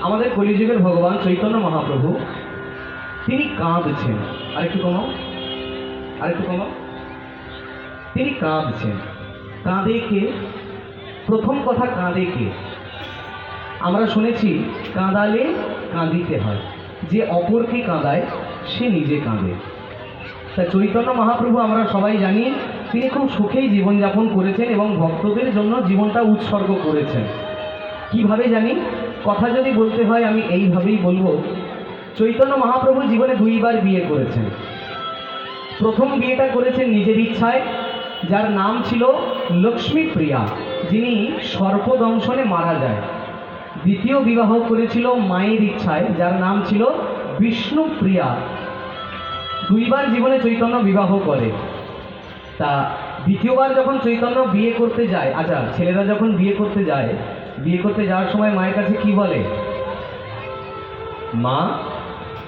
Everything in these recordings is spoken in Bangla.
আমাদের কলিযুগের ভগবান চৈতন্য মহাপ্রভু তিনি কাঁদছেন। আরেকটু কমাও, আরেকটু কমাও। তিনি কাঁদছেন। কাঁদে কে? প্রথম কথা, কাঁদে কে? আমরা শুনেছি কাঁদালে কাঁদিতে হয়, যে অপরকে কাঁদায় সে নিজে কাঁদে। তা চৈতন্য মহাপ্রভু আমরা সবাই জানি তিনি খুব সুখেই জীবনযাপন করেছেন এবং ভক্তদের জন্য জীবনটা উৎসর্গ করেছেন। কিভাবে জানি? কথা যদি বলতে হয় আমি এইভাবেই বলবো। চৈতন্য মহাপ্রভু জীবনে দুইবার বিয়ে করেছেন। প্রথম বিয়েটা করেছেন নিজের ইচ্ছায়, যার নাম ছিল লক্ষ্মীপ্রিয়া, যিনি সর্পদংশনে মারা যায়। দ্বিতীয় বিবাহ করেছিল মায়ের ইচ্ছায়, যার নাম ছিল বিষ্ণুপ্রিয়া। দুইবার জীবনে চৈতন্য বিবাহ করে। তা দ্বিতীয়বার যখন চৈতন্য বিয়ে করতে যায়, আচ্ছা ছেলেরা যখন বিয়ে করতে যায়, বিয়ে করতে যাওয়ার সময় মায়ের কাছে কি বলে? মা,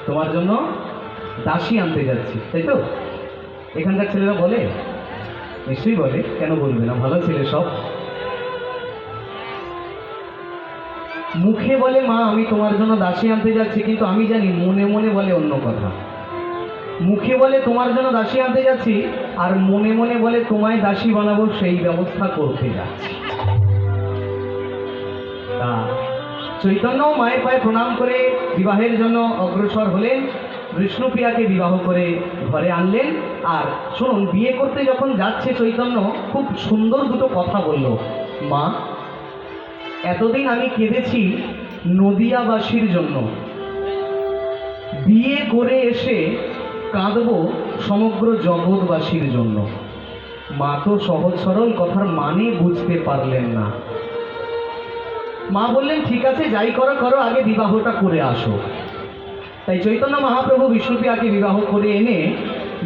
তোমার জন্য দাসী আনতে যাচ্ছি, তাই তো? এখানকার ছেলেরা বলে? নিশ্চয়ই বলে, কেন বলবে না? ভালো ছেলে সব। মুখে বলে মা আমি তোমার জন্য দাসী আনতে যাচ্ছি, কিন্তু আমি জানি মনে মনে বলে অন্য কথা। মুখে বলে তোমার জন্য দাসী আনতে যাচ্ছি, আর মনে মনে বলে তোমায় দাসী বানাবো সেই ব্যবস্থা করতে যাচ্ছি। তা চৈতন্য মায়ের পায়ে প্রণাম করে বিবাহের জন্য অগ্রসর হলেন, বিষ্ণুপ্রিয়াকে বিবাহ করে ঘরে আনলেন। আর শুনুন, বিয়ে করতে যখন যাচ্ছে চৈতন্য খুব সুন্দর দুটো কথা বলল। মা, এতদিন আমি কেঁদেছি নদিয়াবাসীর জন্য, বিয়ে করে এসে কাঁদব সমগ্র জগৎবাসীর জন্য। মা তো সহজ সরল কথার মানে বুঝতে পারলেন না। মা বললেন ঠিক আছে, যাই করো করো, আগে বিবাহটা করে আসো। তাই চৈতন্য মহাপ্রভু বিষ্ণুপ্রিয়াকে বিবাহ করে এনে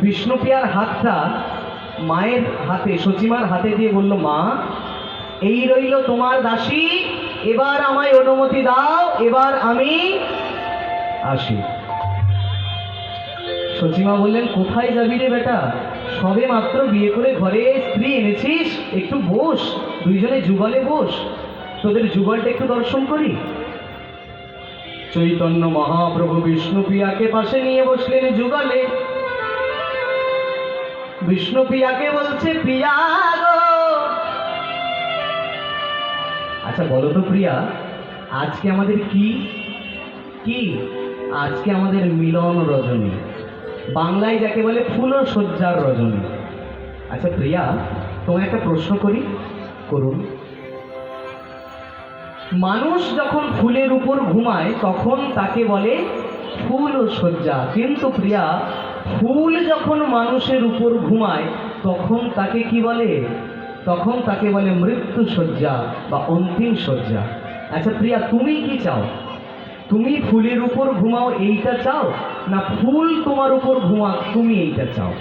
বিষ্ণুপ্রিয়ার হাতটা মায়ের হাতে, সচিমার হাতে দিয়ে বলল, মা এই রইল তোমার দাসী, এবার আমায় অনুমতি দাও, এবার আমি আসি। সচিমা বললেন, কোথায় যাবি রে বেটা? সবে মাত্র বিয়ে করে ঘরে স্ত্রী এনেছিস, একটু বস, দুইজনে যুগলে বস, তোদের যুগলটা একটু দর্শন করি। চৈতন্য মহাপ্রভু বিষ্ণুপ্রিয়াকে পাশে নিয়ে বসলেন যুগলে। বিষ্ণুপ্রিয়াকে বলছে, প্রিয়া গো, আচ্ছা বলো তো প্রিয়া, আজকে আমাদের কি কি? আজকে আমাদের মিলন রজনী, বাংলায় যাকে বলে ফুল সজ্জার রজনী। আচ্ছা প্রিয়া, তোমায় একটা প্রশ্ন করি, করুন। মানুষ যখন ফুলের উপর ঘুমায় তখন তাকে বলে ফুল সজ্জা, কিন্তু প্রিয়া ফুল যখন মানুষের উপর ঘুমায় তখন তাকে কি বলে? তখন তাকে বলে মৃত্যু সজ্জা বা অন্তিম সজ্জা। আচ্ছা প্রিয়া, তুমি কি চাও? তুমি ফুলের উপর ঘুমাও এইটা চাও, না ফুল তোমার উপর ঘুমাক তুমি এইটা চাও?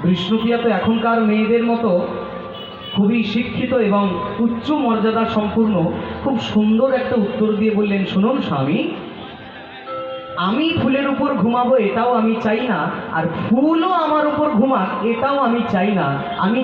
বিষ্ণুপ্রিয়া তো এখনকার মেয়েদের মতো খুবই শিক্ষিত এবং উচ্চ মর্যাদা সম্পূর্ণ, খুব সুন্দর একটা উত্তর দিয়ে বললেন, শুনুন স্বামী, আমি ফুলের উপর ঘুমাবো এটাও আমি চাই না, আর ফুলও আমার উপর ঘুমাক এটাও আমি চাই না। আমি